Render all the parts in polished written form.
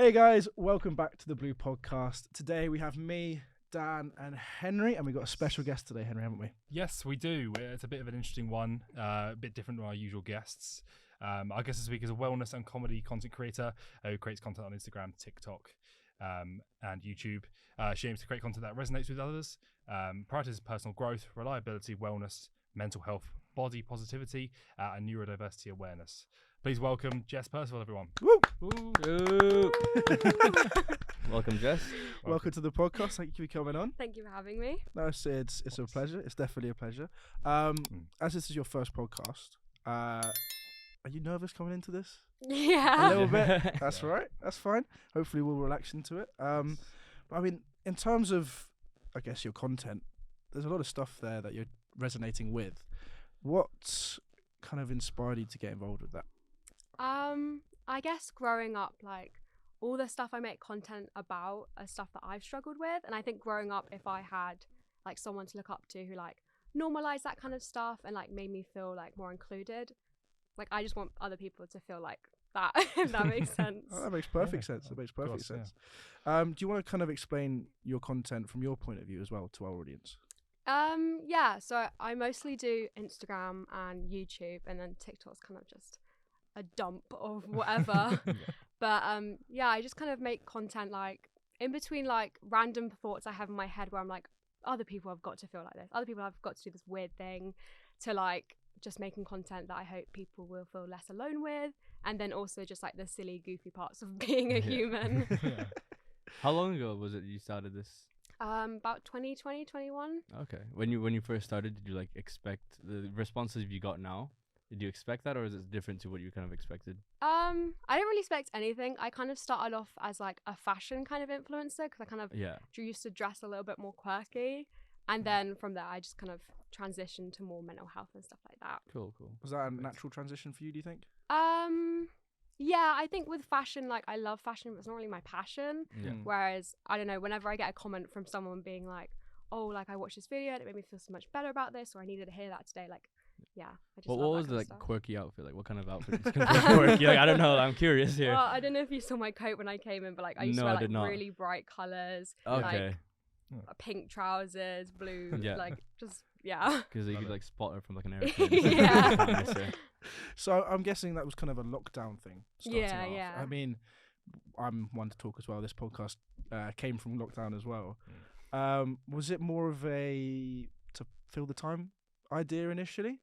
Hey guys, welcome back to the Blue Podcast. Today we have me, Dan, and Henry, and we've got a special guest today, Henry, haven't we? Yes, we do. It's a bit of an interesting one, a bit different from our usual guests. Our guest this week is a wellness and comedy content creator who creates content on Instagram, TikTok, and YouTube. She aims to create content that resonates with others, prioritizes personal growth, reliability, wellness, mental health, body positivity, and neurodiversity awareness. Please welcome Jess Percival, everyone. Woo! Ooh. Welcome, Jess. Welcome to the podcast. Thank you for coming on. Thank you for having me. No, it's a pleasure. It's definitely a pleasure. As this is your first podcast, are you nervous coming into this? Yeah. A little bit. That's right. That's fine. Hopefully we'll relax into it. But I mean, in terms of, I guess, your content, there's a lot of stuff there that you're resonating with. What kind of inspired you to get involved with that? I guess growing up, like, all the stuff I make content about are stuff that I've struggled with. And I think growing up, if I had, like, someone to look up to who, like, normalized that kind of stuff and, like, made me feel, like, more included, like, I just want other people to feel like that, if that makes sense. Oh, that makes perfect sense. That makes perfect sense. Do you want to kind of explain your content from your point of view as well to our audience? Yeah, so I mostly do Instagram and YouTube, and then TikTok's kind of just a dump of whatever. But yeah, I just kind of make content like in between like random thoughts I have in my head where I'm like, other people have got to feel like this, other people have got to do this weird thing, to like just making content that I hope people will feel less alone with, and then also just like the silly goofy parts of being a human. How long ago was it you started this? About 2020, 21. Okay. When you first started, did you like expect the responses you got now? Did you expect that, or is it different to what you kind of expected? I didn't really expect anything. I kind of started off as like a fashion kind of influencer because I kind of used to dress a little bit more quirky, and then from there I just kind of transitioned to more mental health and stuff like that. Cool. Was that a natural transition for you, do you think? Yeah, I think with fashion, like, I love fashion, but it's not really my passion. Yeah. Whereas, I don't know, whenever I get a comment from someone being like, oh, like, I watched this video and it made me feel so much better about this, or I needed to hear that today, like, yeah. I just What love was that the kind like of stuff. quirky outfit? Like, what kind of outfit is gonna be quirky? Like, I don't know. I'm curious here. Well, I don't know if you saw my coat when I came in, but like I used to wear like really bright colours, Okay. like pink trousers, blue, Yeah. like just yeah. Because you could like spot her from like an airplane. Yeah. So I'm guessing that was kind of a lockdown thing. Starting Yeah, off. yeah. I mean, I'm one to talk as well. This podcast came from lockdown as well. Was it more of a to fill the time idea initially,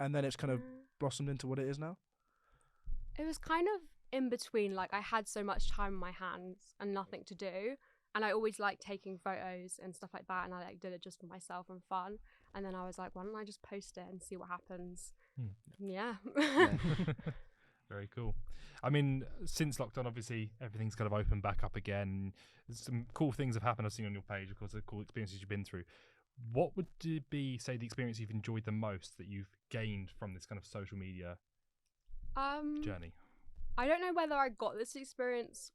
and then it's kind of blossomed into what it is now? It was kind of in between. Like I had so much time in my hands and nothing to do, and I always liked taking photos and stuff like that, and I like did it just for myself and fun. And then I was like, why don't I just post it and see what happens? Yeah. Very cool. I mean, since lockdown, obviously, everything's kind of opened back up again. Some cool things have happened. I've seen on your page, of course, the cool experiences you've been through. What would be, say, the experience you've enjoyed the most that you've gained from this kind of social media journey? I don't know whether I got this experience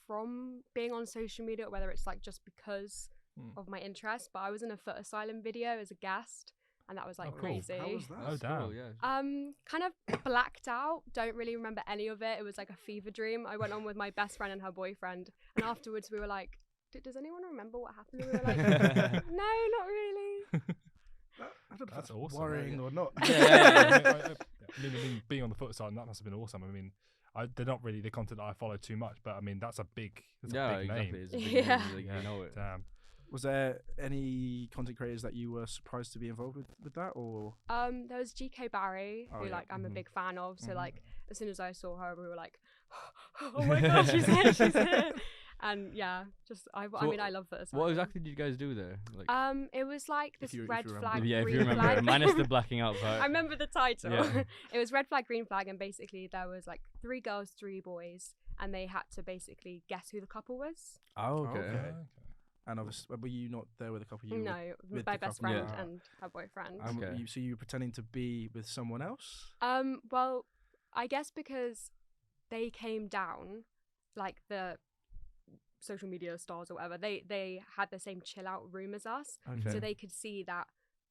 from being on social media or whether it's like just because of my interest, but I was in a foot asylum video as a guest, and that was like crazy. How was that? Oh, damn. Cool, yeah. Kind of blacked out, don't really remember any of it. It was like a fever dream. I went on with my best friend and her boyfriend, and afterwards we were like, does anyone remember what happened? And we were like, no, not really. I don't know That's if awesome. worrying or not. I mean, being on the foot side, that must have been awesome. I mean, they're not really the content that I follow too much, but I mean, that's a big Exactly. name. It's a big Yeah. name, like, you know it. Damn. Was there any content creators that you were surprised to be involved with that, or? There was GK Barry, Oh, who yeah. like I'm a big fan of. So Mhm. like as soon as I saw her, we were like, oh my god, she's here, she's here. And yeah, just I mean I love that. What exactly did you guys do there? Like, It was like this If you red remember. flag, yeah, if green you remember, flag. minus the blacking out part. I remember the title. Yeah. It was red flag, green flag, and basically there was like 3 girls, 3 boys, and they had to basically guess who the couple was. Oh, okay. Okay. And obviously, were you not there with a couple? You No, with my the best couple. friend Yeah. and her boyfriend. Okay. So you were pretending to be with someone else? Well, I guess because they came down, like the social media stars or whatever, they had the same chill out room as us, Okay. so they could see that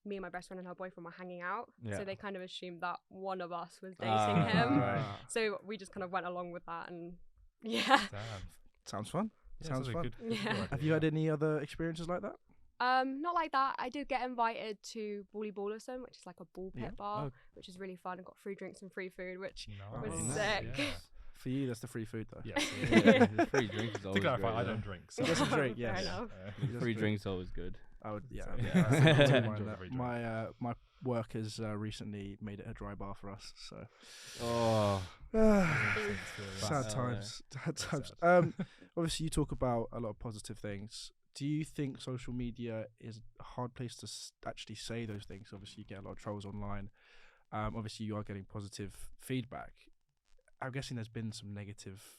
me and my best friend and her boyfriend were hanging out. Yeah. So they kind of assumed that one of us was dating him. Right. So we just kind of went along with that, and yeah. Damn. Sounds fun. Yeah, Sounds a fun. good Yeah. idea, Have you had any other experiences like that? Not like that. I did get invited to Bully Ballerson, which is like a ball pit Yeah. bar, Oh. which is really fun. I got free drinks and free food, which Nice. was nice. sick. Yeah. For you, that's the free food though. Yes. Yeah, the free drink is To always clarify, great, I though. don't drink. So. Just a drink, Fair yes. enough. Just Free drink. drink's always good. I would, yeah. So, I yeah. wouldn't Enjoy mind the that. free drink. My work has recently made it a dry bar for us, so Oh, sad Oh, times. Sad Very times. sad. Obviously, you talk about a lot of positive things. Do you think social media is a hard place to actually say those things? Obviously, you get a lot of trolls online. Obviously, you are getting positive feedback. I'm guessing there's been some negative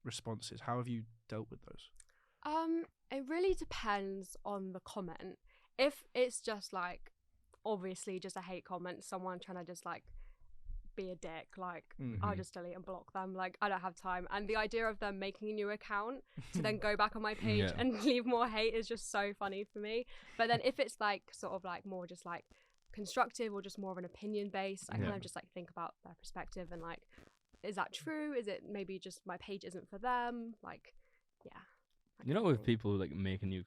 responses. How have you dealt with those? It really depends on the comment. If it's just like, obviously just a hate comment, someone trying to just like be a dick, like I'll just delete and block them. Like I don't have time. And the idea of them making a new account to then go back on my page Yeah. and leave more hate is just so funny for me. But then if it's like sort of like more just like constructive or just more of an opinion based, I kind Yeah. of just like think about their perspective and like, is that true? Is it maybe just my page isn't for them? Like, yeah. you know, with people who like make a new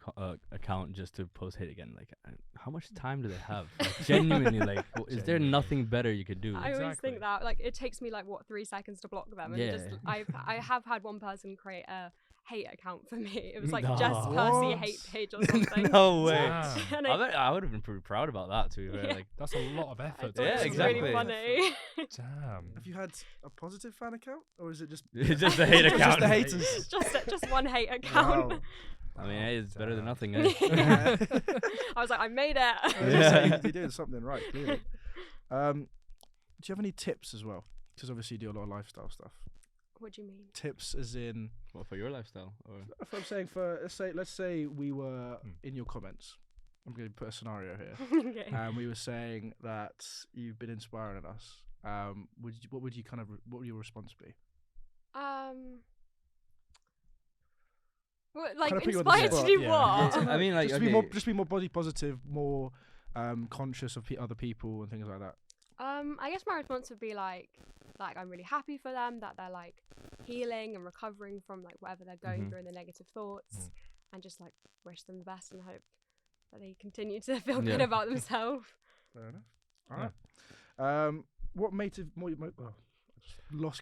account just to post hate again, like how much time do they have? Like, genuinely, like, is there Genuinely. nothing better you could do? I always Exactly. think that like it takes me like what 3 seconds to block them, and just Yeah. I have had one person create a hate account for me. It was like No. Jess Percy What? hate page or something. No way. Damn. And I would have been pretty proud about that too. Yeah. Like, That's a lot of I effort. thought Yeah, it was exactly. really funny. Damn. Have you had a positive fan account, or is it just it's just a hate Just account. the haters? just one hate account. Wow. I mean, hey, it's better than Damn. nothing. Eh? Yeah. I was like, I made I was it. gonna Yeah. say, you're doing something right, clearly. Do you have any tips as well? Because obviously you do a lot of lifestyle stuff. What do you mean? Tips as in, What for your lifestyle? Or if I'm saying let's say we were in your comments. I'm going to put a scenario here. Okay. And we were saying that you've been inspiring us. What would your response be? What, like Kinda put you on the inspired to spot. do Yeah. what? I mean, like, just okay. be more body positive, more conscious of other people and things like that. I guess my response would be like I'm really happy for them that they're like healing and recovering from like whatever they're going Mhm. through and the negative thoughts, and just like wish them the best and hope that they continue to feel good Yeah. about themselves. Fair enough. All Yeah. right. What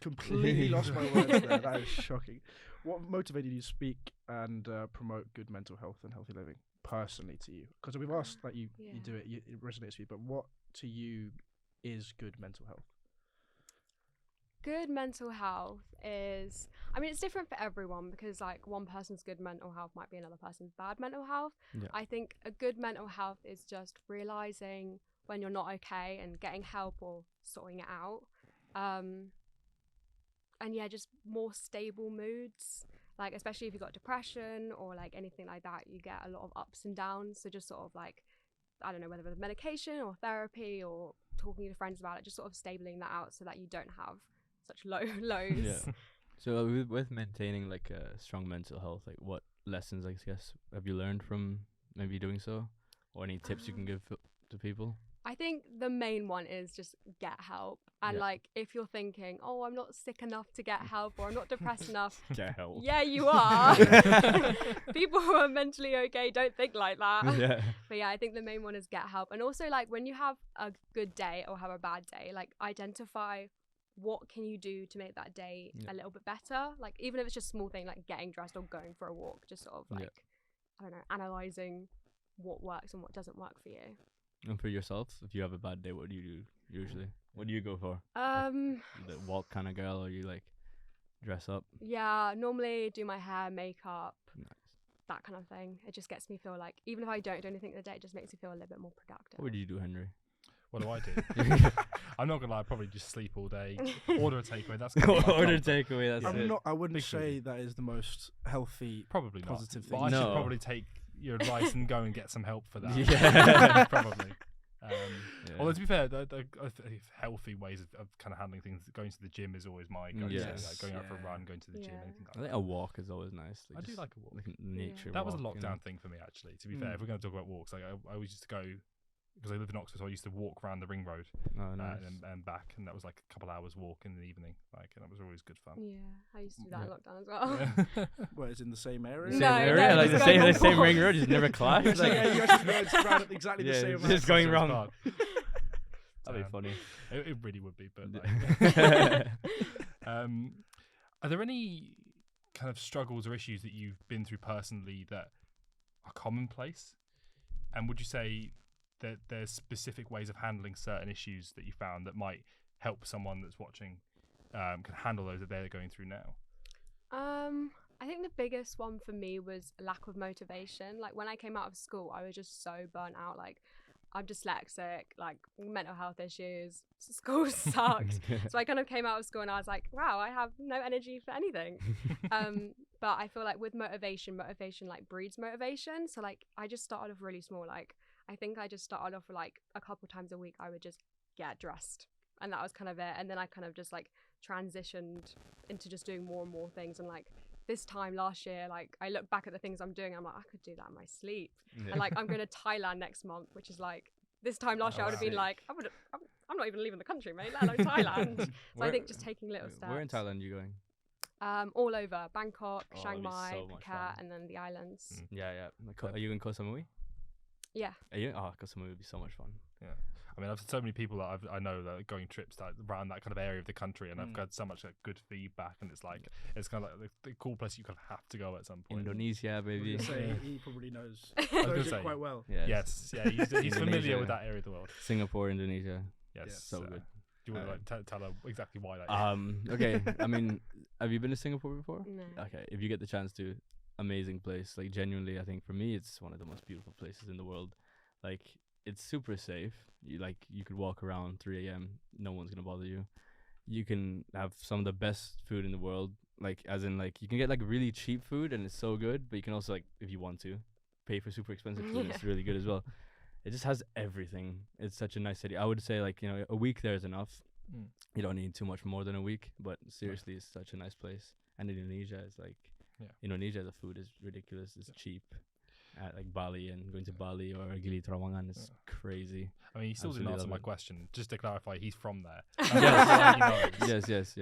completely lost my words there. That is shocking. What motivated you to speak and promote good mental health and healthy living personally to you? Because we've asked that you Yeah. do it, it resonates with you, but what to you is good mental health? Good mental health is, I mean, it's different for everyone because like one person's good mental health might be another person's bad mental health. Yeah. I think a good mental health is just realizing when you're not okay and getting help or sorting it out. And yeah, just more stable moods, like especially if you've got depression or like anything like that, you get a lot of ups and downs. So just sort of like, I don't know, whether it's medication or therapy or talking to friends about it, just sort of stabling that out so that you don't have such lows. Yeah. So with maintaining like a strong mental health, like what lessons, I guess, have you learned from maybe doing so, or any tips you can give to people? I think the main one is just get help. And Yeah. like if you're thinking, oh, I'm not sick enough to get help or I'm not depressed enough, Get help. yeah, you are. People who are mentally okay don't think like that. Yeah. But yeah, I think the main one is get help. And also like when you have a good day or have a bad day, like identify what can you do to make that day Yeah. a little bit better. Like even if it's just small thing like getting dressed or going for a walk, just sort of Yeah. like, I don't know, analysing what works and what doesn't work for you. And for yourself, if you have a bad day, what do you do usually? What do you go for? The walk kind of girl, or you like dress up? Yeah, normally do my hair, makeup, Nice. that kind of thing. It just gets me feel like, even if I don't do anything in the day, it just makes me feel a little bit more productive. What would you do, Henry? What do I do? I'm not gonna lie, I'd probably just sleep all day, order a takeaway. That's kinda my Order comfort. takeaway. That's it. I wouldn't Big say food. that is the most healthy. Probably not. Positive But thing. I should No. probably take your advice and go and get some help for that. Yeah. Probably. Yeah. Although to be fair, the healthy ways of kind of handling things, going to the gym is always my go-to. Yes. Like going out for a Yeah. run, going to the gym, Yeah. anything like I think that. a walk is always nice. I do just like a walk. like a nature. That was a walk, lockdown thing for me, actually. To be fair, Mm. if we're going to talk about walks, like I always used to go because I live in Oxford, so I used to walk around the ring road Oh, nice. and back, and that was like a couple hours walk in the evening, like, and that was always good fun. Yeah, I used to do that in Yeah. lockdown as well. Well, it's in the same area. The No, same area, no, like just the going same on ring walks. road, just never clash. It's like, Like, yeah, you actually know it's around exactly the yeah, same it's amount. just going So it's wrong. hard. That'd be funny. It really would be, but like, are there any kind of struggles or issues that you've been through personally that are commonplace? And would you say that there's specific ways of handling certain issues that you found that might help someone that's watching can handle those that they're going through now? I think the biggest one for me was lack of motivation. Like when I came out of school, I was just so burnt out. Like I'm dyslexic, like mental health issues, school sucked. So I kind of came out of school and I was like, wow, I have no energy for anything. But I feel like with motivation like breeds motivation. So like I just started off really small. Like I think I just started off like a couple times a week I would just get dressed, and that was kind of it. And then I kind of just like transitioned into just doing more and more things. And like this time last year, like I look back at the things I'm doing, I'm like, I could do that in my sleep. Yeah. And like I'm going to Thailand next month, which is like this time last year I would have been like, I'm not even leaving the country, mate, let alone Thailand. So I think just taking little steps. Where in Thailand are you going? All over Bangkok, Oh, Chiang that'd be Mai, so much Phuket, fun. and then the islands. Yeah, yeah. Are you in Koh Samui? Yeah. Are you? Oh, Koh Samui would be so much fun. Yeah, I mean, I've had so many people that I know that are going trips around that kind of area of the country, and I've got so much good feedback, and it's like it's kind of like the cool place you kind of have to go at some point. Indonesia, I was baby. gonna say, he probably knows, gonna knows say, it quite well. Yes, yeah, he's familiar Indonesia. with that area of the world. Singapore, Indonesia. Yes, Yeah. So good. Do you want to like tell her exactly why that is? Okay. I mean, have you been to Singapore before? No. Okay. If you get the chance to, amazing place. Like genuinely, I think for me, it's one of the most beautiful places in the world. Like it's super safe. You could walk around 3 a.m. No one's gonna bother you. You can have some of the best food in the world. Like as in like you can get like really cheap food and it's so good, but you can also like if you want to pay for super expensive food. Yeah. It's really good as well. It just has everything. It's such a nice city. I would say like a week there is enough. Mm. You don't need too much more than a week, but seriously, it's such a nice place. And Indonesia is like, Indonesia, the food is ridiculous. It's cheap. At like Bali and going to Bali or Gili Trawangan is crazy. I mean, he still didn't Absolutely answer love my it. question. Just to clarify, he's from there. Yes.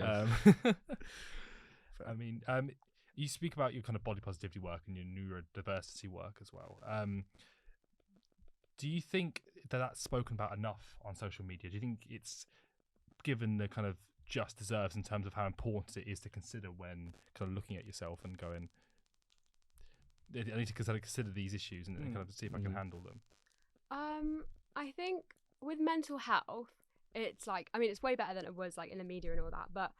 I mean, you speak about your kind of body positivity work and your neurodiversity work as well. Do you think that that's spoken about enough on social media? Do you think it's given the kind of just deserves in terms of how important it is to consider when kind of looking at yourself and going, I need to consider these issues and kind of see if I can handle them? I think with mental health, it's like, I mean, it's way better than it was like in the media and all that, but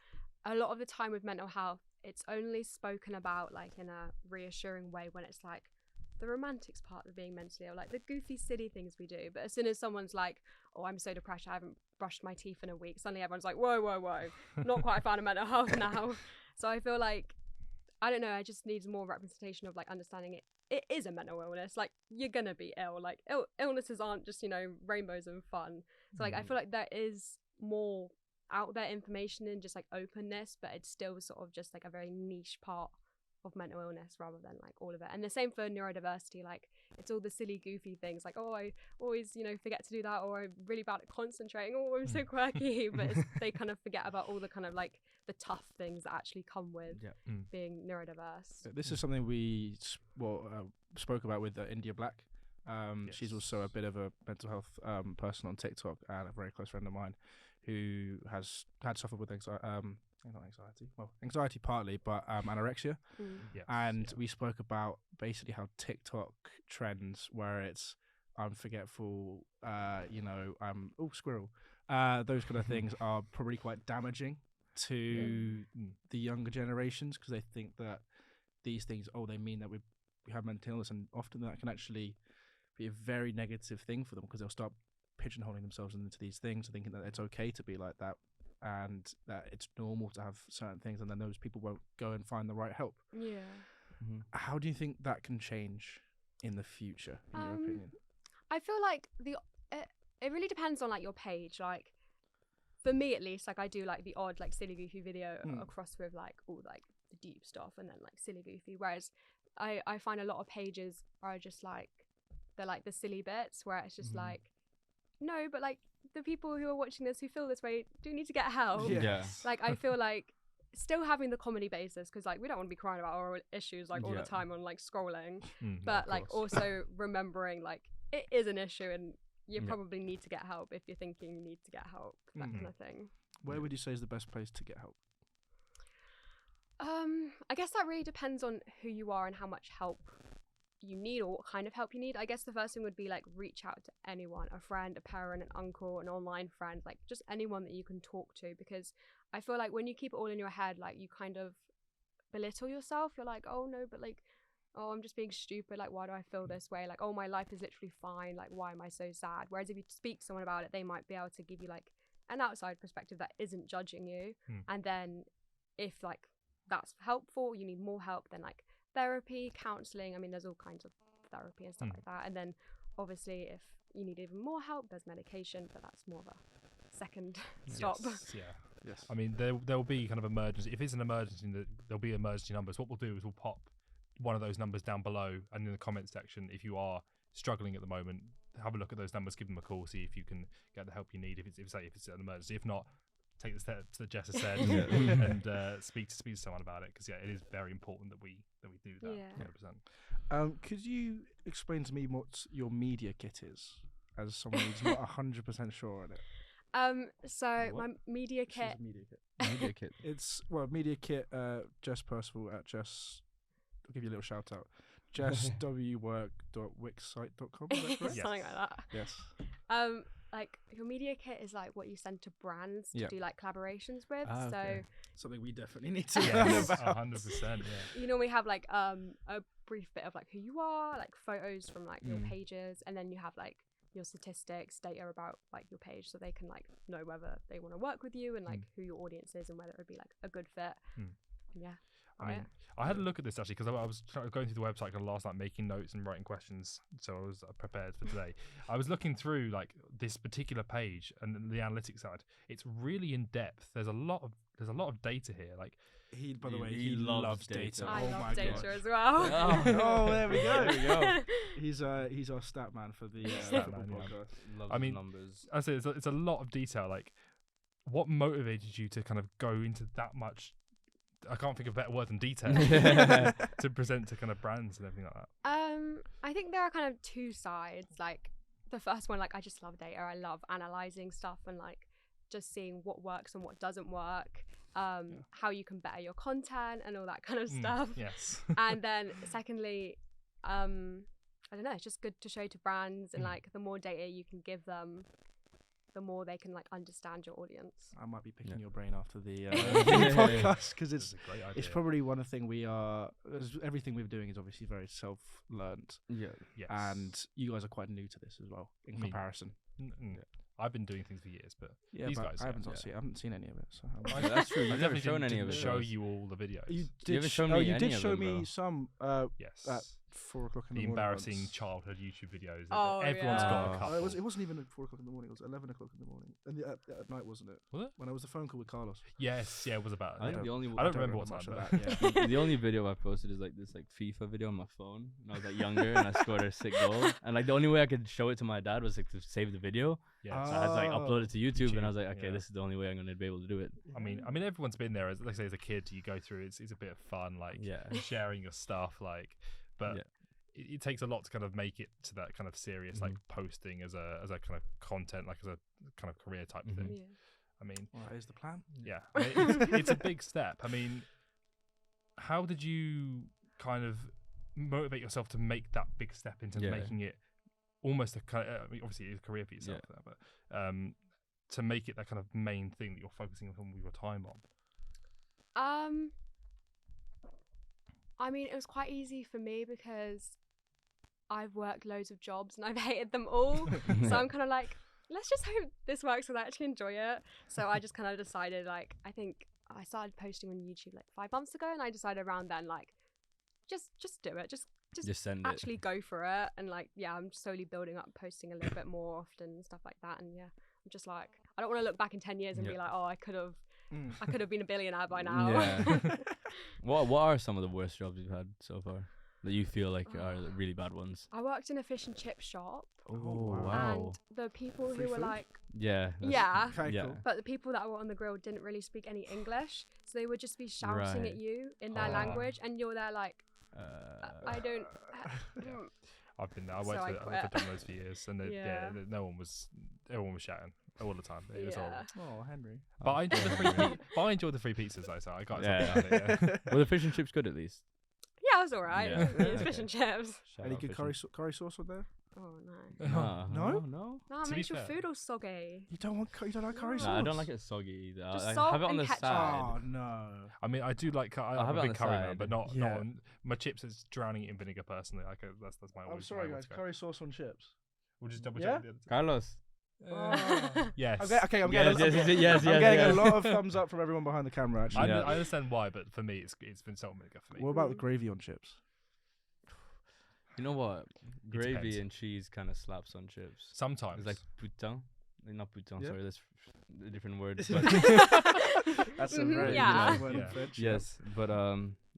a lot of the time with mental health, it's only spoken about like in a reassuring way when it's like the romantics part of being mentally ill, like the goofy, silly things we do. But as soon as someone's like, oh, I'm so depressed, I haven't brushed my teeth in a week, suddenly everyone's like, whoa, not quite found a mental health now. So I feel like, I don't know, I just need more representation of like understanding it is a mental illness. Like you're gonna be ill. Like illnesses aren't just, rainbows and fun. So like I feel like there is more out there information and just like openness, but it's still sort of just like a very niche part of mental illness rather than like all of it. And the same for neurodiversity, like it's all the silly goofy things like, oh, I always forget to do that, or I'm really bad at concentrating, oh, I'm so quirky. But they kind of forget about all the kind of like the tough things that actually come with being neurodiverse. This is something we spoke about with India Black. She's also a bit of a mental health person on TikTok, and a very close friend of mine who has suffered with anxiety partly, but anorexia. And we spoke about basically how TikTok trends, where it's I'm forgetful, I'm squirrel, those kind of things are probably quite damaging to the younger generations, because they think that these things, they mean that we have mental illness, and often that can actually be a very negative thing for them, because they'll start pigeonholing themselves into these things and thinking that it's okay to be like that, and that it's normal to have certain things, and then those people won't go and find the right help. How do you think that can change in the future, in your opinion? I feel like it really depends on like your page. Like for me at least, like I do like the odd like silly goofy video across with like all like the deep stuff and then like silly goofy, whereas I find a lot of pages are just like they're like the silly bits where it's just like no, but like the people who are watching this who feel this way do need to get help. Yeah. Yeah. Like I feel like still having the comedy basis, because like we don't want to be crying about our issues like all Yeah. the time on like scrolling, Mm, but of like course. also remembering like it is an issue and you Yeah. probably need to get help if you're thinking you need to get help, that Mhm. kind of thing. Where would you say is the best place to get help? I guess that really depends on who you are and how much help you need or what kind of help you need. I guess the first thing would be like reach out to anyone, a friend, a parent, an uncle, an online friend, like just anyone that you can talk to, because I feel like when you keep it all in your head, like you kind of belittle yourself. You're like, oh no, but like, oh, I'm just being stupid, like why do I feel this way, like, oh, my life is literally fine, like why am I so sad? Whereas if you speak to someone about it, they might be able to give you like an outside perspective that isn't judging you. And then if like that's helpful, you need more help, then like therapy, counseling, I mean there's all kinds of therapy and stuff like that. And then obviously if you need even more help, there's medication, but that's more of a second stop. Yes, yeah. Yes. I mean, there'll be kind of emergency. If it's an emergency, there'll be emergency numbers. What we'll do is we'll pop one of those numbers down below, and in the comment section, if you are struggling at the moment, have a look at those numbers, give them a call, see if you can get the help you need. If it's an emergency, if not, take the steps that Jess has said and speak to someone about it, because it is very important that we do that. Yeah. 100%. Could you explain to me what your media kit is, as someone who's not 100% sure on it? So What? my media She's kit, a media kit. Media kit. It's media kit. Jess Percival at Jess. I'll give you a little shout out. jesswwork.wixsite.com. Is that correct? Yes. something like that. Yes. Like your media kit is like what you send to brands to Yeah. do like collaborations with. Ah, okay. Something we definitely need to learn Yes, about. 100%. Yeah. You normally have like a brief bit of like who you are, like photos from like your pages, and then you have like your statistics, data about like your page, so they can like know whether they want to work with you and like who your audience is and whether it would be like a good fit. Yeah. I mean, I had a look at this actually because I was going through the website kind of last night, making notes and writing questions, so I was prepared for today. I was looking through like this particular page and the analytics side. It's really in depth. There's a lot of data here. Like, He, by the way, He he loves loves data. data. I Oh love my data gosh. as well. Oh, there we go. There we go. He's our stat man for the Stat football man, yeah. podcast. Loves I mean, numbers. I say it's a lot of detail. Like, what motivated you to kind of go into that much? I can't think of a better word than detail to present to kind of brands and everything like that. I think there are kind of two sides. Like the first one, like I just love data. I love analyzing stuff and like just seeing what works and what doesn't work. How you can better your content and all that kind of stuff. Yes. And then secondly, I don't know, it's just good to show to brands, and like the more data you can give them, the more they can like understand your audience. I might be picking Yeah. your brain after the Yeah. podcast, because It's a great idea. it's probably one thing we are. Everything we're doing is obviously very self-learned, Yeah. Yes. and you guys are quite new to this as well in Me. comparison. I've been doing things for years, but Yeah, these but guys, I haven't, yeah. I haven't seen any of it. So Yeah, that's true. I You've never definitely shown any of didn't it. show to us. you all the videos. you You did. haven't shown Oh, me you any did of show them, me though. some Yes. at 4 o'clock in the The morning. embarrassing once. childhood YouTube videos. Oh, Everyone's yeah. got a Oh. couple. It wasn't even at 4 o'clock in the morning. It was 11 o'clock in the morning, and at night, wasn't it? Was it? When I was the phone call with Carlos. Yes, yeah, it was about. I think yeah. the only I don't remember what much time. of but- that. Yeah. the only video I posted is like this like FIFA video on my phone. And I was like younger and I scored a sick goal. And like the only way I could show it to my dad was like to save the video. Yeah. So I had to like upload it to YouTube, and I was like, YouTube, okay, yeah. this is the only way I'm gonna be able to do it. I mean, everyone's been there. Like I say, as a kid, you go through. It's a bit of fun, like Yeah. sharing your stuff, like. But Yeah. it takes a lot to kind of make it to that kind of serious, like Mm-hmm. posting as a kind of content, like as a kind of career type thing. Yeah. I mean, Well, that is the plan. yeah, I mean, it's a big step. I mean, how did you kind of motivate yourself to make that big step into Yeah. making it almost a kind of, I mean, obviously it's a career for yourself, Yeah. there, but to make it that kind of main thing that you're focusing on with your time on? I mean, it was quite easy for me because I've worked loads of jobs and I've hated them all. So I'm kind of like, let's just hope this works because I actually enjoy it. So I just kind of decided, like, I think I started posting on YouTube like 5 months ago, and I decided around then, like, just do it. Just send actually go for it. And like, yeah, I'm slowly building up, posting a little bit more often and stuff like that. And yeah, I'm just like, I don't want to look back in 10 years and be Yeah. like, oh, I could have Mm. been a billionaire by now. Yeah. What are some of the worst jobs you've had so far? that you feel like are the really bad ones? I worked in a fish and chip shop, Oh, wow. and the people Free who were food? like, Yeah. yeah, Okay, Yeah. cool. but the people that were on the grill didn't really speak any English, so they would just be shouting Right. at you in their Ah. language, and you're there like, I don't. Yeah. I've been there. I So worked I for quit. Domino's for years, and Yeah. everyone was shouting all the time. It was horrible. Oh, Henry. But I enjoyed the free. But I enjoyed the free pizzas though, so I can't. Yeah. About it, yeah. Well, the fish and chips good at least. Yeah, it was alright. Yeah. It's fish and chips. Shout Any out good fish and- curry sauce on there? Oh no. No? No. No, it To be makes your fair- food all soggy. You don't like curry No. sauce? Nah, I don't like it soggy either. Just I salt have it on and the ketchup. side. Oh no. I mean, I do like. I'll I'm have a it on big the curry man, side. but not Yeah. on my chips. Is drowning it in vinegar personally. Like that's my. I'm always- sorry, my guys. always go. Curry sauce on chips. We'll just double Yeah? check the other Carlos. Oh. Yes. Okay, I'm Yes, getting, yes, I'm getting yes. a lot of thumbs up from everyone behind the camera. Actually, Yeah. I understand why, but for me, it's been salt and vinegar for me. what about the gravy on chips? You know what? Gravy depends. and cheese kind of slaps on chips. Sometimes It's like bouton. Not bouton, Yeah. sorry, that's a different word. That's But a Mhm, very yeah. good word in Yeah. French. yes, but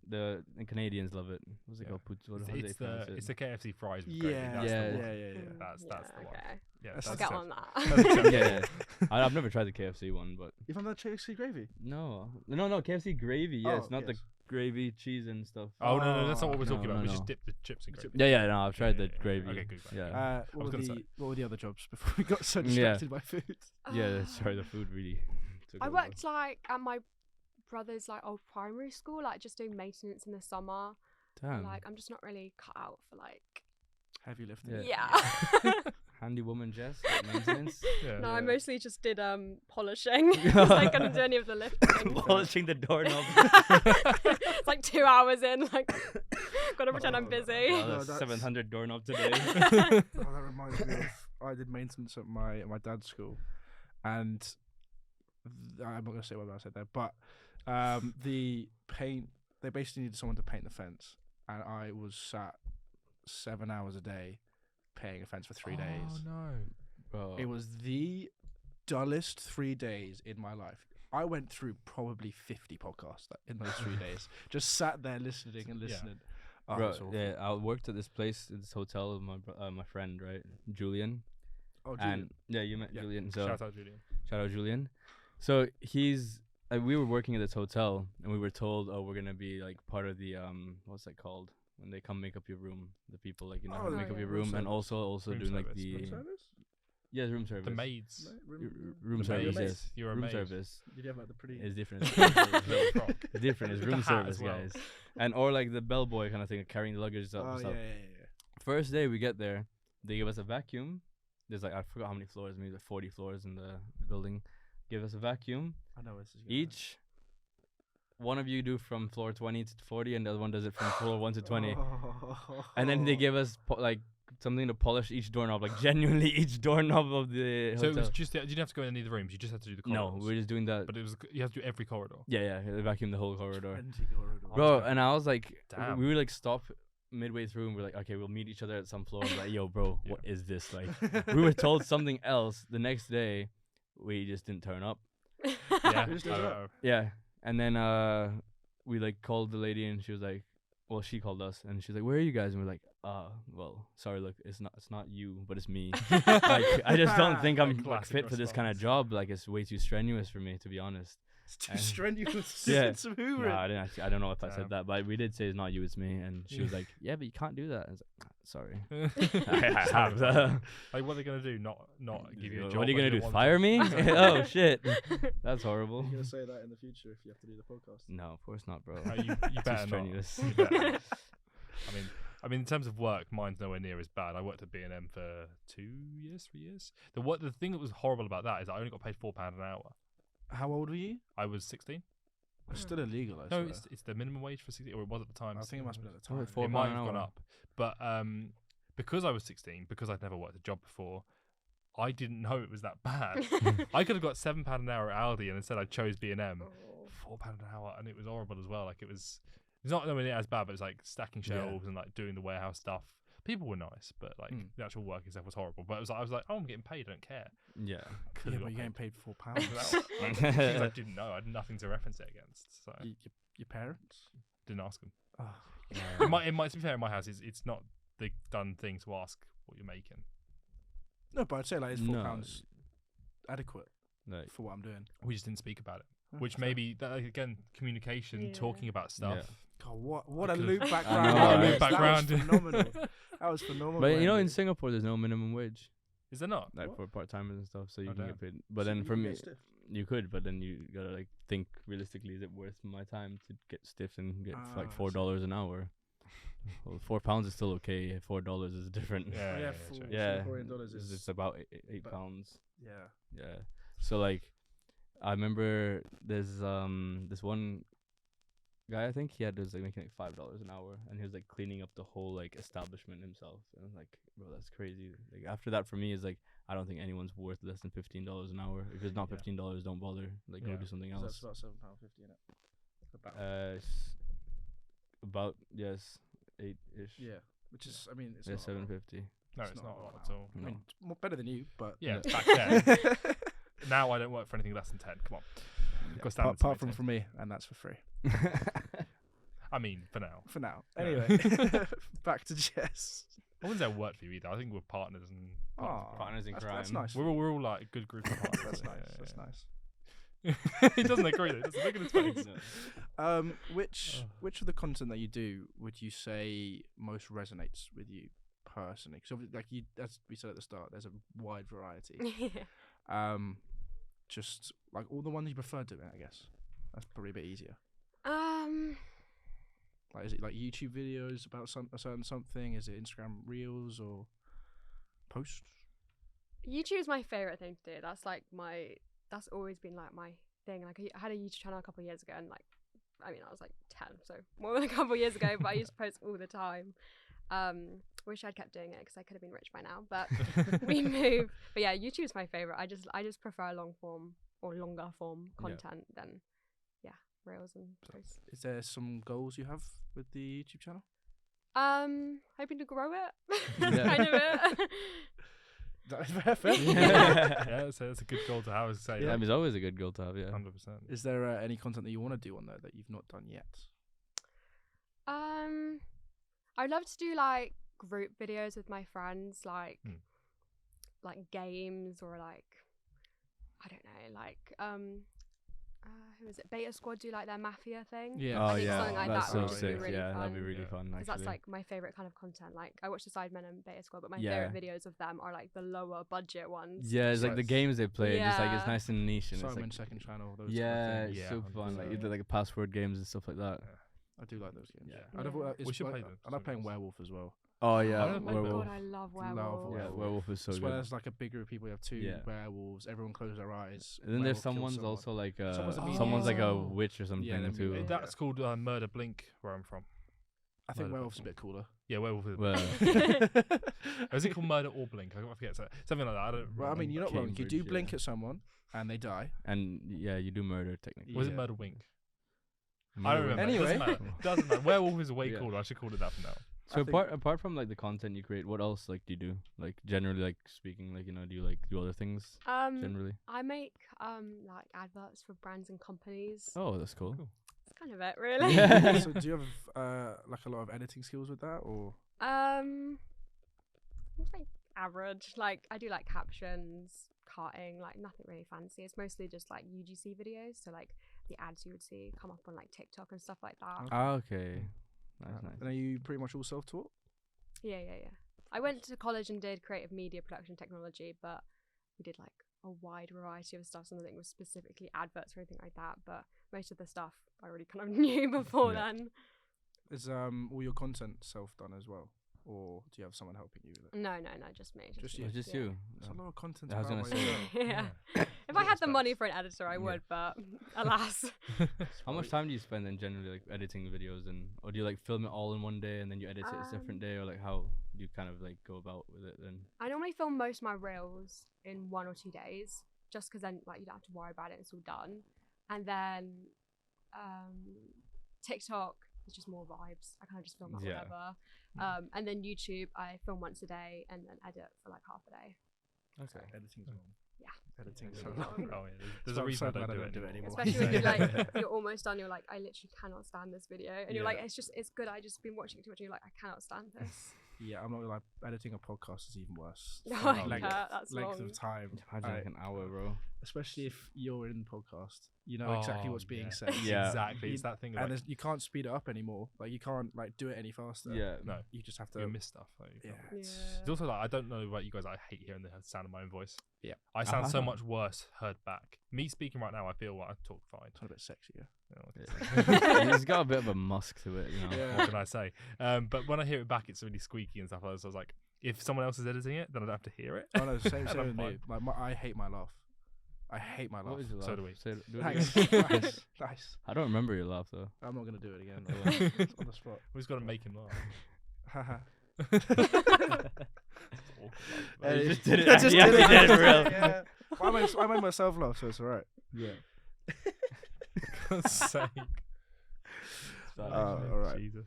the Canadians love it. What's it Yeah. called? How do it's they pronounce the it? it's the KFC fries with Yeah, gravy. yeah, That's yeah, the one. yeah. That's the one. Okay. Yeah, That's I'll the get it. on that. That's acceptable. Yeah, I've never tried the KFC one, but You've had that KFC gravy? no, KFC gravy. Yes, not the yes. gravy, cheese, and stuff. Oh no, that's not what we're No, talking about. no, We just no. dip the chips in gravy. Yeah, no, I've tried the yeah. gravy. Okay, good. Yeah, What was were gonna the say. what were the other jobs before we got so Yeah. distracted by food? yeah. Sorry, the food really. Took I over. worked like at my brother's like old primary school, like just doing maintenance in the summer. Damn. Like I'm just not really cut out for like. Heavy lifting. Yeah. Yeah. Handy woman, Jess. Like maintenance. Yeah. No, Yeah. I mostly just did polishing. 'Cause I couldn't do any of the lifting. Polishing the doorknob. It's like 2 hours in, like gotta pretend I'm busy. Oh, No, that's that's- 700 doorknob today. Oh, that reminds me of I did maintenance at my dad's school, and I'm not gonna say what I said there, but the paint they basically needed someone to paint the fence, and I was sat 7 hours a day painting a fence for 3 days. Oh no. Bro. It was the dullest 3 days in my life. I went through probably 50 podcasts in those 3 days. Just sat there listening and Yeah. listening. Oh, Bro, it was awful. yeah, I worked at this place, this hotel with my friend, right, Julian. Oh, Julian. And yeah, you met Yeah. Julian. So Shout out Julian. shout out Julian. So he's we were working at this hotel, and we were told, oh, we're gonna be like part of the what's that called when they come make up your room? The people like Oh, make up yeah. your room room, and service. also Room doing like service. the Room service? yeah room service. The maids. Room The service, maids. yes. You're a room maid. service Did you have like the pretty? is different. Little frock. It's different. It's With room the hat service, as well. guys, and or like the bellboy kind of thing, carrying the luggage up. Oh and yeah, stuff. yeah. First day we get there, they give us a vacuum. There's like I forgot how many floors, maybe like 40 floors in the building. Give us a vacuum. I know this is Each one of you do from floor 20 to 40, and the other one does it from floor 1 to 20. And then they give us like something to polish each doorknob, like genuinely each doorknob of the So hotel. it was just you didn't have to go in any of the rooms. You just had to do the no, corridors. we're just doing that. But it was you have to do every corridor. Yeah, they vacuum the whole corridor. 20 corridors. Bro, and I was like, Damn. we would like stop midway through, and we're like, okay, we'll meet each other at some floor. I'm like, yo, bro, Yeah. what is this? Like, we were told something else. The next day, we just didn't turn up. Yeah. Who just does that? Yeah, and then we like called the lady, and she was like, well, she called us, and she's like, where are you guys? And we're like, well, sorry, look, it's not you, but it's me. Like, I just don't think I'm like, classic fit for this kind of response. job. Like, it's way too strenuous for me, to be honest. It's too And- strenuous. Yeah. It's some hoovering. No, I didn't. Actually, I don't know if I Damn. said that, but we did say it's not you, it's me. And she was like, yeah, but you can't do that. I was like, sorry. I have. Like, what are they gonna do? Not give you a job? What are you when gonna do? want Fire to? me? Oh shit, that's horrible. You're gonna say that in the future if you have to do the podcast. No, of course not, bro. No, you better not. strenuous. You better not. I mean, in terms of work, mine's nowhere near as bad. I worked at B&M for 3 years. The thing that was horrible about that is I only got paid £4 an hour. How old were you? I was 16. It's still illegal. I No, swear. it's the minimum wage for 16, or it was at the time. I think it must be at the Oh, time. it's £4 It might an have gone hour. up, but because I was 16, because I'd never worked a job before, I didn't know it was that bad. I could have got £7 an hour at Aldi, and instead I chose B&M. Oh. £4 an hour, and it was horrible as well. Like it's not nowhere near as bad, but it's like stacking Yeah. shelves and like doing the warehouse stuff. People were nice, but like the actual work itself was horrible. But I was like, oh, I'm getting paid. I don't care. Yeah. Yeah, Could've but got you're getting paid £4. Because I didn't know. I had nothing to reference it against. So Your parents? Didn't ask them. Oh, It might to be fair, in my house, it's not the done thing to ask what you're making. no, but I'd say like it's No. £4 adequate Like, for what I'm doing. We just didn't speak about it. Oh, Which fair. maybe that, again, communication, Yeah. talking about stuff. Yeah. God, what a could've- loop I background. know, that right? was. Background. That was phenomenal. That was phenomenal. but you know, in Andy. Singapore, there's no minimum wage, Is there not? like What? for part timers and stuff, so you Oh, can damn. get paid. But So then you for can me, get stiff. you could, but then you gotta like think realistically, is it worth my time to get stiff and get Ah, like I see. $4 an hour? Well, £4 is still okay. $4 is different. Yeah, Oh, yeah, full sure. Yeah, Singaporean dollars is it's about eight but- pounds. yeah. Yeah. So like, I remember there's this one guy, I think he was like making like $5 an hour, and he was like cleaning up the whole like establishment himself. And I was like, bro, that's crazy. Like after that, for me, is like I don't think anyone's worth less than $15 an hour. If it's not Yeah. $15, don't bother. Like go Yeah. do something So that's else. about £7.50 in it. About. About yes, 8-ish. Yeah, which is, I mean, it's Yeah, not a lot. $7.50. No, it's not a lot at all. I mean, more better than you, but Yeah, No. back then. Now I don't work for anything less than 10. Come on. Got apart, standards to apart from maintain. for me, and that's for free I mean, for now. for now. Yeah. Anyway, back to Jess. I wouldn't say I work for you either. I think we're partners and Aw, Partners in that's crime. nice. we're all like a good group of partners. That's nice. Yeah, That's yeah, nice. yeah. He doesn't agree. Though. Doesn't look at his face. Which of the content that you do would you say most resonates with you personally? Because like you, as we said at the start, there's a wide variety. Just like all the ones you prefer doing, I guess. That's probably a bit easier. Like, is it like YouTube videos about a certain something? Is it Instagram Reels or posts? YouTube's my favorite thing to do. That's always been like my thing. Like I had a YouTube channel a couple of years ago, and like, I mean, I was like 10, so more than a couple of years ago. But I used to post all the time. Wish I'd kept doing it because I could have been rich by now. But we moved. But yeah, YouTube's my favorite. I just prefer long form or longer form Yeah. content than reels and posts. Is there some goals you have with the YouTube channel? Hoping to grow it. Yeah. Kind of it. Fair. Yeah, so that's a good goal to have. Is say, Yeah, I mean, it's always a good goal to have. Yeah. 100%. Is there any content that you want to do on there that you've not done yet? I'd love to do like group videos with my friends, like games or like I don't know, like who is it? Beta Squad do like their mafia thing. Yeah. Oh I think yeah, something like that's that so would just be sick. really Yeah, that'd be fun. really Yeah. fun. Because Actually. that's like my favorite kind of content. Like I watch the Sidemen and Beta Squad, but my Yeah. favorite videos of them are like the lower budget ones. Yeah, it's like the Sites. games they play. Just like it's Yeah. nice and niche. And Simon it's like, second channel. Those yeah, kind of it's things. Yeah, super fun. Like 100%. you do like password games and stuff like that. I do like those games. Yeah. I'd have, Yeah. it's We should like- play them I love playing sometimes. Werewolf as well. Oh I yeah, don't Oh my play werewolf. god, I love Love Werewolf. Yeah, werewolf is so It's where good. there's like a bigger group. We have two Yeah. werewolves. Everyone closes their eyes. And then there's werewolf kills someone's someone. also like Someone's a someone's like a medium. witch or something them too. medium. That's called Murder Blink, where I'm from. I think Murder werewolf's a Blink. bit cooler. Yeah, werewolf is. Well, Or is it called Murder or Blink? I forget. Something like that. I don't. Well, I mean, you're not wrong. You do Cambridge, blink yeah. at someone and they die. and yeah, you do murder technically. Was it Yeah. Murder Wink? I don't remember. Anyway. It doesn't matter. Doesn't matter. Werewolf is way Yeah. cooler. I should call it that from now. So I think- apart from like the content you create, what else like do you do? Like generally, like speaking, like do you like do other things generally? I make like adverts for brands and companies. Oh, that's cool. Cool. It's kind of it, really. Yeah. So do you have like a lot of editing skills with that, or It's like average. Like I do like captions, cutting, like nothing really fancy. It's mostly just like UGC videos, so like the ads you would see come up on like TikTok and stuff like that. Ah, okay. Nice, nice. And are you pretty much all self-taught? Yeah. I went to college and did creative media production technology, but we did like a wide variety of stuff. Some of it was specifically adverts or anything like that, but most of the stuff I already kind of knew before Yeah. then. Is all your content self-done as well, or do you have someone helping you with it? No, just me. Just Oh, you. just yeah. you. It's a lot of content. I was about gonna by say. yourself. Yeah. If I had the Respect. money for an editor, I Yeah. would, but alas. How much time do you spend then generally like editing videos, and or do you like film it all in one day and then you edit it a different day, or like how do you kind of like go about with it then? I normally film most of my reels in 1 or 2 days, just because then like you don't have to worry about it; it's all done. And then TikTok is just more vibes. I kind of just film like Yeah. whatever. And then YouTube, I film once a day and then edit for like half a day. Okay. Editing's long. Editing Yeah. so Yeah. long. Oh yeah, there's So a I'm reason so I glad don't I do don't it do it anymore. anymore. Especially when you Yeah. like you're almost done. You're like, I literally cannot stand this video, and you're like, Yeah. it's good. I just been watching it too much. And you're like, I cannot stand this. Yeah, I'm not gonna lie. Editing a podcast is even worse. Oh, For yeah, that's length long. of time, Imagine like an hour, bro. especially if you're in the podcast, you know exactly Oh, what's being yeah. said. Yeah. Exactly. You- It's that thing. Of, And like, you can't speed it up anymore. Like you can't like do it any faster. Yeah. no, You just have you to. miss stuff. Like, Yeah. It's Yeah. also like I don't know about you guys. I hate hearing the sound of my own voice. Yeah. I sound so Uh-huh. much worse heard back. Me speaking right now, I feel like I talk fine. It's a bit sexier. You know, like, It's got a bit of a musk to it, you know. Yeah. what can I say? But when I hear it back, it's really squeaky and stuff like that. So I was like, if someone else is editing it, then I don't have to hear it. Oh no, same And I'm with me. fine. Like I hate my laugh. I hate my laugh. What is your So laugh? do we. Say it- do it Thanks. again. nice. Nice. I don't remember your laugh though. I'm not gonna do it again. Oh. It's on the spot. We just got to make him laugh. Haha. Yeah, you just did it. I just You did it. actually did it for real. Yeah. Well, I made myself laugh, so it's alright. Yeah. For God's sake. alright. Jesus.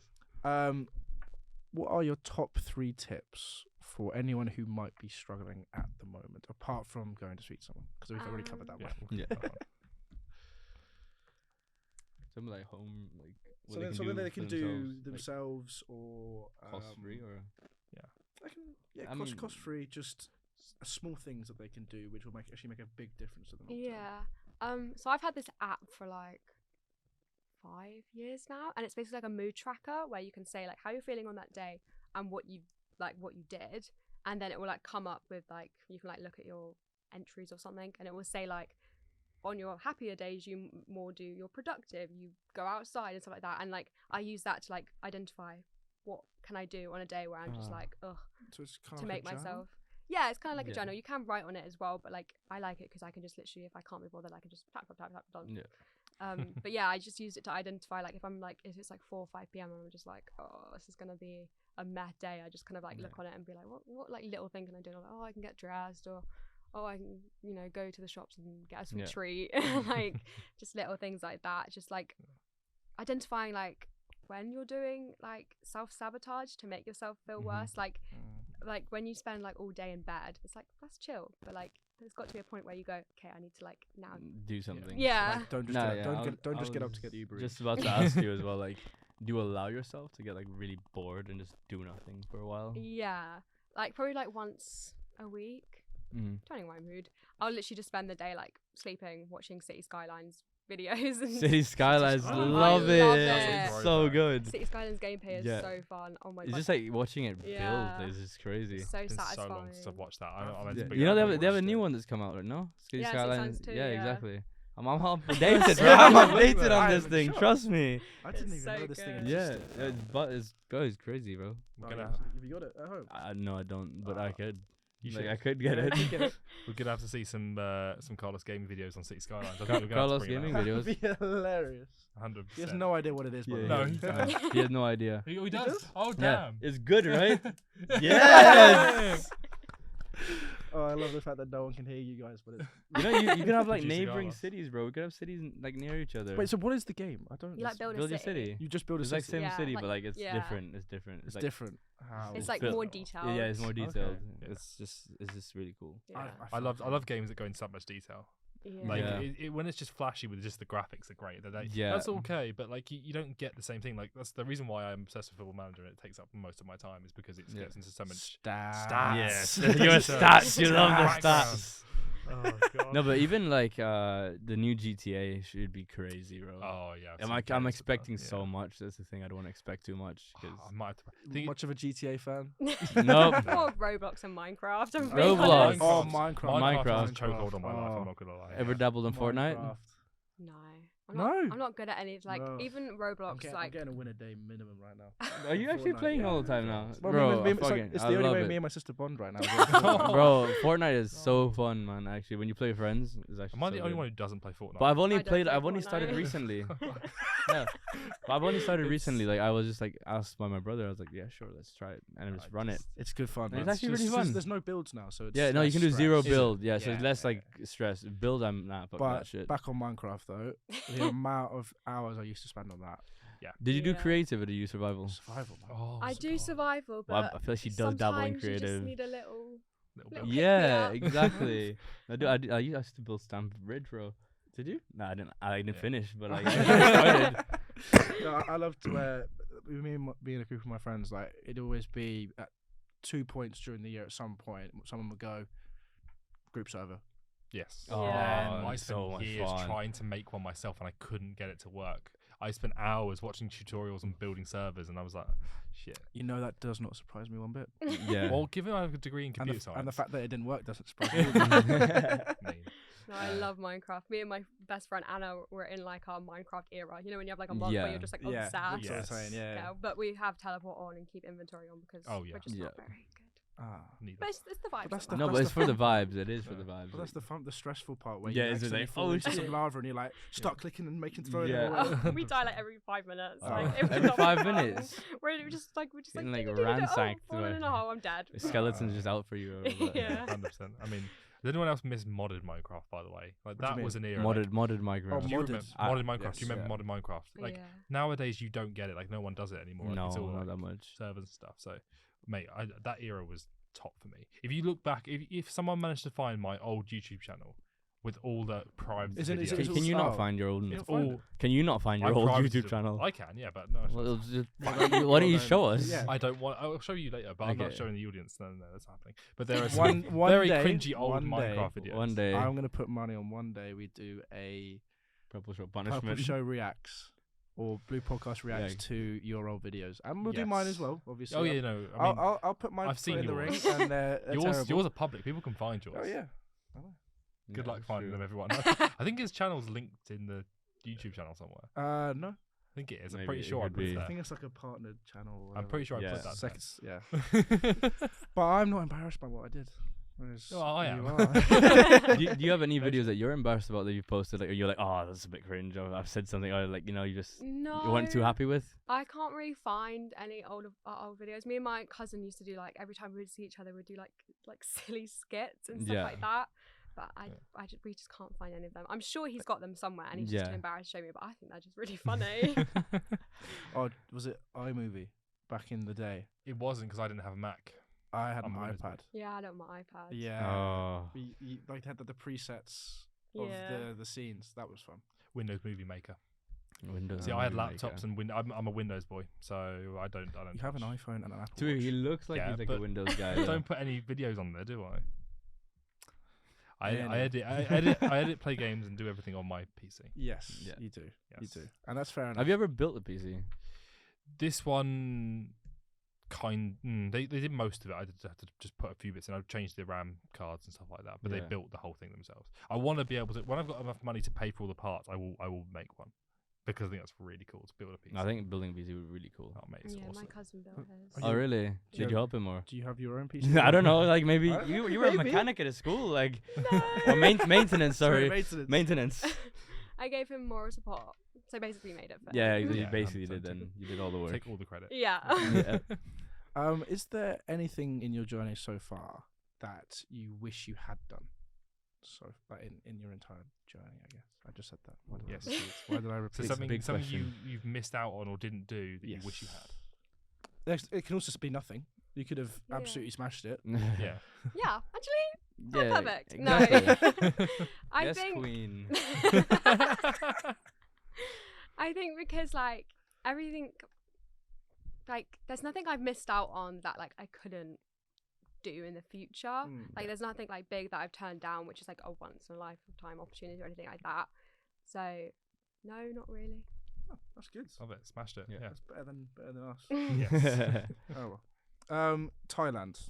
What are your top 3 tips for anyone who might be struggling at the moment, apart from going to speak to someone? Because we've already covered that Yeah. one. Yeah. that one. Something like home, like what Something that they for can do like, themselves, or cost free or they can, yeah, I mean- cost free. Just small things that they can do, which will actually make a big difference to them. long term. Yeah. So I've had this app for like 5 years now, and it's basically like a mood tracker where you can say like how you're feeling on that day and what you did, and then it will like come up with like you can like look at your entries or something, and it will say like on your happier days you're productive, you go outside and stuff like that, and like I use that to like identify what can I do on a day where I'm just like ugh So it's kind to of make like a journal? myself. Yeah, it's kind of like a Yeah. journal. You can write on it as well, but like I like it because I can just literally, if I can't be bothered, I can just tap done. yeah. But yeah, I just use it to identify like if it's like 4 or 5 p.m. and I'm just like, oh, this is gonna be a meh day. I just kind of like look on it and be like, what like little thing can I do? And I'm like, oh, I can get dressed, or oh, I can go to the shops and get a sweet Yeah. treat, like just little things like that. Just like identifying like when you're doing like self-sabotage to make yourself feel Mhm. worse, like Mm. like when you spend like all day in bed, it's like that's chill, but like there's got to be a point where you go, okay, I need to like now. Do something. Yeah. Like, don't just Nah, get, yeah, don't I just get up to was get the Uber. Just Eats. about to ask you as well, like, do you allow yourself to get like really bored and just do nothing for a while? Yeah, like probably like once a week, Mm. depending on my mood. I'll literally just spend the day like sleeping, watching City Skylines videos. And City Skylines, Skylines. love I it. love It's it. so good. City Skylines gameplay is Yeah. so fun. Oh my It's god, just like watching it Yeah. build is just crazy. it's so It's been satisfying. so long since I've watched that. I'm Yeah. meant to be You know that they have a watched new it. one that's come out right now. City Yeah, City Skylines. Skylines 2, yeah, yeah. exactly. I'm updated, bro. I'm I'm updated on I'm this thing. shocked. Trust me. I didn't It's even know so this thing good. Yeah, existed. but it's crazy, bro. We're Oh, gonna, yeah. Have you got it at home? No, I don't, but I could. you Like, should. I could get Yeah, it. you get it. We're gonna have to see some Carlos gaming videos on City Skylines. I think we're gonna Carlos have to bring gaming it out. videos. That'd be hilarious. 100%. He has no idea what it is. by the No, way. he does. He has no idea. He does? does. Oh Yeah, damn! it's good, right? Yes! Oh, I love the fact that no one can hear you guys. But it's... You know, you can have like Producing neighboring Carlos. cities, bro. We could have cities like near each other. Wait, so what is the game? I don't. You like it's- build a build your city. city. You just build a It's like city. Sim Yeah, City, like- but like it's yeah. different. It's different. It's like, different. How? It's It's like built- more detailed. Yeah, it's more Okay. detailed. Yeah. It's just really cool. Yeah. I love games that go into that much detail. Yeah. Like Yeah. when it's just flashy with just the graphics are great. Yeah. That's okay, but like you don't get the same thing. Like that's the reason why I'm obsessed with Football Manager and it takes up most of my time is because it Yeah. gets into so much Stats. Yes. Your stats. You love the Background. stats. Oh god. No, but even like the new GTA should be crazy, bro. Oh yeah. I've I'm seen like, trailers I'm of expecting that, so yeah. much. That's the thing. I don't want to expect too much. Oh, 'cause- I might have to think Much of a GTA fan? Nope. More Roblox and Minecraft. I'm Roblox. being honest. Oh, Minecraft. Minecraft. Minecraft. is a chokehold on my life. Oh. I'm not gonna lie. Ever dabbled in Fortnite? Minecraft. No. No? I'm not good at any. Like No. even I'm Roblox. getting, like I'm getting a win a day minimum right now. Are you actually Fortnite, playing yeah. all the time now, Well, bro? it's, fucking- it's I the only love way it. me and my sister bond right now. Bro, Fortnite is so fun, man. Actually, when you play with friends, it's actually. Am I so the only good. one who doesn't play Fortnite? But I've only I don't played. play I've only started Fortnite. recently. Yeah, but I've only started It's- recently. Like I was just like asked by my brother. I was like, yeah, sure, let's try it, and I just run it. It's good fun. It's man. actually really just- fun. There's no builds now, so it's Yeah, no, you less can do zero stress. build. Yeah, so Yeah, it's less yeah, like stress. Build, I'm not. Fuck that But shit. back on Minecraft though, the amount of hours I used to spend on that. Did you do Yeah. creative or do you survival? Survival, man. Oh, I do survival, but Well, I feel like she does dabble in sometimes you just creative. need a little little Little build. pick me Yeah, up. exactly. I used to build Stamford Bridge, bro. Did you? No, I didn't Yeah. finish, but like I started. No, I love to where me and being a group of my friends, like it'd always be at 2 points during the year. At some point, someone would go group server. Yes. Oh, Yeah. I so spent much years fun. trying to make one myself, and I couldn't get it to work. I spent hours watching tutorials and building servers, and I was like, shit. You know that does not surprise me one bit. Yeah. Well, given I have a degree in And computer the, science, and the fact that it didn't work doesn't surprise me. I mean, No, I love Minecraft. Me and my best friend Anna were in like our Minecraft era. You know when you have like a mod where Yeah. you're just like Yeah, obsessed. that's what I'm Yes. saying. Yeah. Yeah, but we have teleport on and keep inventory on because Oh, yeah. we're just Yeah. not very good. Ah. neither. But it's the vibes. that's that the- No, matter. but that's it's for the vibes. It is for Yeah. the vibes. But that's the fun, the stressful part where Yeah, you it's accidentally like, fall oh, into some shit. lava and you're like, start clicking and making throw Yeah. it away. we die like every 5 minutes. Oh. Like, if we're Every not 5 wrong, minutes? We're just like Getting, like, "Ding-a-ding-a-ding-a-ding, ransacked oh, falling by- in a hole. I'm dead. The skeleton's just out for you. Yeah. 100%. I mean, does anyone else miss modded Minecraft? By the way, like What do you that was mean? an era. Modded Minecraft. Oh, Do you modded. remember I- modded Minecraft? yes, Do you remember yeah. modded Minecraft? Like yeah. nowadays, you don't get it. Like no one does it anymore. Like, No, it's all not like that much. servers and stuff. So, mate, that era was top for me. If you look back, if someone managed to find my old YouTube channel with all the private Is it- is videos, it- is it Can you not oh. find your old? You don't find all it? Can you not find I your old privated YouTube them. channel? I can, yeah, but no. Well, just, Well, why don't you then- show us? yeah. I don't want. I'll show you later, but I'm not Okay. showing the audience. No, that's happening. But there are One- some one very day- cringy old one day- Minecraft videos. One day, I'm gonna put money on one day we do a Purple Show Purple punishment. Show reacts or Blue Podcast reacts Yeah. to your old videos, and we'll do mine as Yes. well. Obviously. Oh yeah, no. I mean, I'll put mine I've seen in the ring, yours. and they're yours terrible. are public. People can find yours. Oh yeah. Good Yeah, luck finding true. them, everyone. I think his channel's linked in the YouTube channel somewhere. No. I think it is. I'm Maybe pretty it sure I could put it be. I there. think it's like a partnered channel. Or I'm pretty sure I Yeah. put that Seconds, yeah. there. But I'm not embarrassed by what I did. Whereas Oh, I you am. are. do you have any videos that you're embarrassed about that you've posted? Like, or you're like, oh, that's a bit cringe. Or I've said something, or like, you just No. you weren't too happy with. I can't really find any old videos. Me and my cousin used to do like every time we would see each other, we'd do like silly skits and stuff Yeah. like that. But we just can't find any of them. I'm sure he's got them somewhere, and he's just too Yeah. embarrassed to show me. But I think they're just really funny. Oh, was it iMovie back in the day? It wasn't because I didn't have a Mac. I had I'm an a Windows iPad. Yeah, I don't my iPad. Yeah. Oh, You like had the presets of Yeah. the scenes. That was fun. Windows Movie Maker. Windows. See, I had Movie Maker. laptops and I'm a Windows boy, so I don't. You have an touch. iPhone and an Apple Dude, Watch. he looks like Yeah, he's like a but Windows guy. I though. don't put any videos on there, do I? I Yeah, edit, play games, and do everything on my PC. Yes, Yeah. you do. You Yes. do, and that's fair enough. Have you ever built a PC? This one, they did most of it. I did have to just put a few bits in. I changed the RAM cards and stuff like that, but they Yeah. built the whole thing themselves. I want to be able to, when I've got enough money to pay for all the parts, I will make one because I think that's really cool to build a PC. I think building a PC would be really cool. Oh mate, it's Yeah, awesome. my cousin built his. Are Oh you- really? you Did you have- help him or? Do you have your own PC? I don't know. Like maybe I- you were a maybe. mechanic at a school, like No. or maintenance. Sorry, maintenance. maintenance. I gave him moral support, so basically made it for Yeah, him. you Yeah, basically 100% did. Then you did all the work. Take all the credit. Yeah. Yeah. Is there anything in your journey so far that you wish you had done? So, like in your entire journey, I guess. I just said that. Why did Yes. I repeat? Why did I So repeat? It's a something big question. you've missed out on or didn't do that you wish you had. It can also be nothing. You could have Yeah. absolutely smashed it. Yeah. Yeah, actually, Yeah, perfect. exactly. No. I Yes, think queen. I think because like everything, like there's nothing I've missed out on that like I couldn't do in the future. Mm. Like there's nothing like big that I've turned down, which is like a once in a lifetime opportunity or anything like that. So no, not really. Oh, that's good. Love it. Smashed it. Yeah. Yeah. That's better than us. Yes. Oh well. Thailand.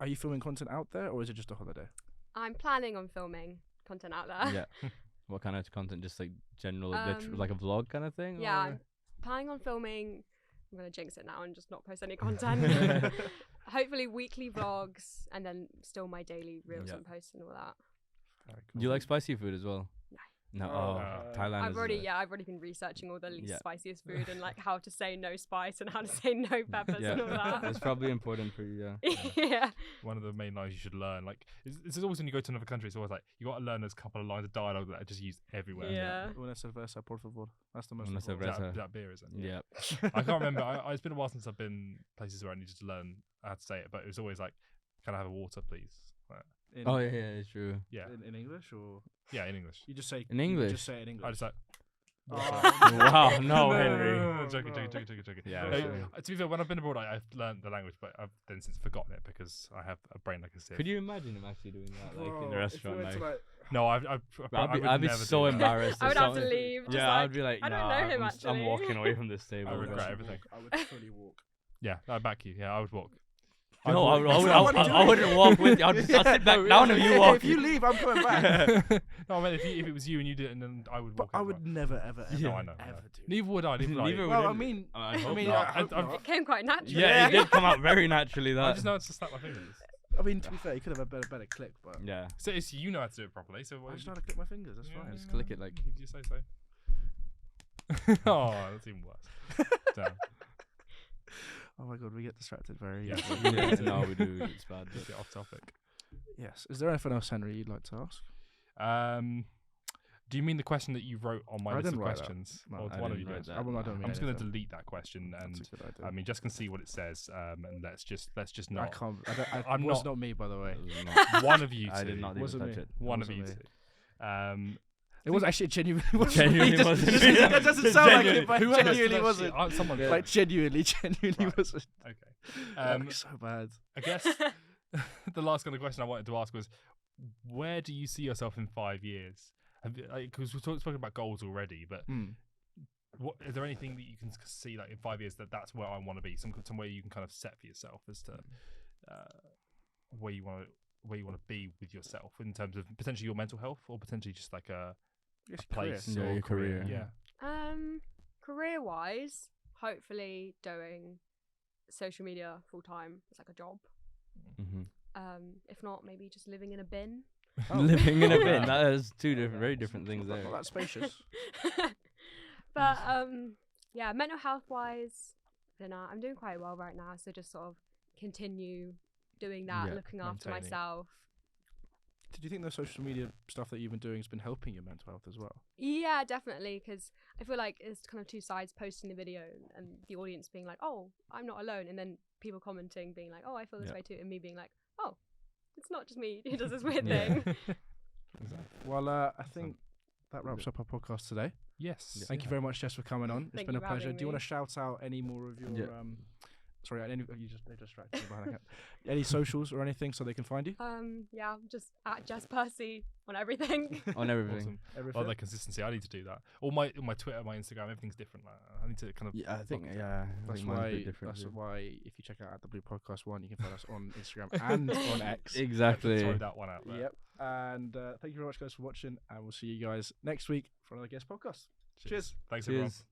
Are you filming content out there, or is it just a holiday? I'm planning on filming content out there. Yeah. What kind of content? Just like general, Um, like a vlog kind of thing? Yeah, or- I'm planning on filming. I'm gonna jinx it now and just not post any content. Hopefully weekly vlogs, and then still my daily reels Yeah. and posts and all that. Very Do you like spicy food as well? No. No. Oh, Oh, Thailand. I've is already a- I've already been researching all the least Yeah. spiciest food and like how to say no spice and how to say no peppers Yeah, and all that. that's probably important for you. Yeah. Yeah. One of the main lines you should learn. Like, this is always when you go to another country. It's always like you got to learn those couple of lines of dialogue that are just used everywhere. Yeah. Una cerveza, por favor. That's the most Una important. Is that, cerveza. is that beer, is it? Yeah. I can't remember. It's been a while since I've been places where I needed to learn how to say it, but it was always like Can I have a water, please? In, Oh yeah, it's true. Yeah, in English or yeah, in English. you just say In you English? just say it in English. I just like. Oh, Wow, no, Henry. Joking. Yeah, No, that's true. to be fair, when I've been abroad, I've learned the language, but I've then since forgotten it because I have a brain like a sieve. Could you imagine him actually doing that, like in Bro, a if we restaurant? went to, Like, No, I would I'd be never so do that. embarrassed. I if would have to someone- leave. Just Yeah, like, I'd be like, I don't nah, know him I'm actually. walking away from this table. I would bro. regret everything. I would fully walk. Yeah, I back you. Yeah, I would walk. No, I'd walk. I wouldn't walk with you. I'd sit back down if you walk. If you leave, I'm coming back. No, I mean, if it was you and you did it, and then I would But walk. I as would well. never, ever, ever, No, I know. ever do. Neither would I. Neither would I. Neither would Well, I it. mean, I hope mean, not. I hope I've- not. It came quite naturally. Yeah, it did come out very naturally. I That. just know how to snap my fingers. I mean, to be fair, you could have a better click, but Yeah. So it's you know how to do it properly. So why I would just you know how to click my fingers. That's Yeah. fine. Just click it like. If you say so. Oh, that's even worse. Damn. Oh my god, we get distracted very Yeah. easily. Yeah, no, we do. It's bad. Let's get off topic. Yes. Is there anything else, Henry, you'd like to ask? Do you mean the question that you wrote on my I list of didn't write that. questions? No, Or I one of didn't you write did? that. I don't mean I'm just going to anything. delete that question, and That's a good idea. I mean, Jess can see what it says, and let's just I not. can't. I'm it was not- not me, by the way. It was not- One of you two. I did not even Wasn't touch me. it. One of Wasn't you me. two. It was actually genuinely wasn't. Genuinely me. Just- wasn't just- me. That doesn't sound like Genuinely. it, but Who it else? genuinely Let's see. wasn't. Someone. Like genuinely Right. wasn't. Okay. That'd be so bad. I guess the last kind of question I wanted to ask was, where do you see yourself in 5 years? Because we've spoken about goals already, but what is there anything that you can see like in 5 years that's where I want to be? Somewhere you can kind of set for yourself as to where you want to be with yourself in terms of potentially your mental health or potentially just like a place Yeah, or your career. Yeah. Career wise, hopefully doing social media full time. It's like a job. Mhm. If not, maybe just living in a bin. Living in a Oh, bin. yeah. That is two different, very different things there. Not that spacious. But yeah, mental health wise, I don't know. I'm doing quite well right now, so just sort of continue doing that, Yeah, looking after maintaining. myself. Did you think the social media stuff that you've been doing has been helping your mental health as well? Yeah, definitely, because I feel like it's kind of two sides: posting the video and the audience being like, "Oh, I'm not alone," and then people commenting being like, "Oh, I feel this Yeah. way too," and me being like, "Oh, it's not just me who does this weird Yeah. thing." Well, I think that wraps up our podcast today. Yes. Thank you very much, Jess, for coming on. It's Thank been you a for pleasure. having Do you want me. to shout out any more of your Yeah. sorry, you just they distracted me behind the camera. Any socials or anything so they can find you? Yeah, just at Jess Percy on everything. On everything. Awesome. Everything. Oh, that consistency. I need to do that. All my Twitter, my Instagram, everything's different. I need to kind of. Yeah, I think. focus. Yeah, I That's think mine's a why. bit different That's too. why. If you check out at the Blue Podcast One, you can find us on Instagram and on X. Exactly. Throw that one out there. Yep. And thank you very much, guys, for watching. And we'll see you guys next week for another guest podcast. Cheers. Thanks, everyone. Cheers.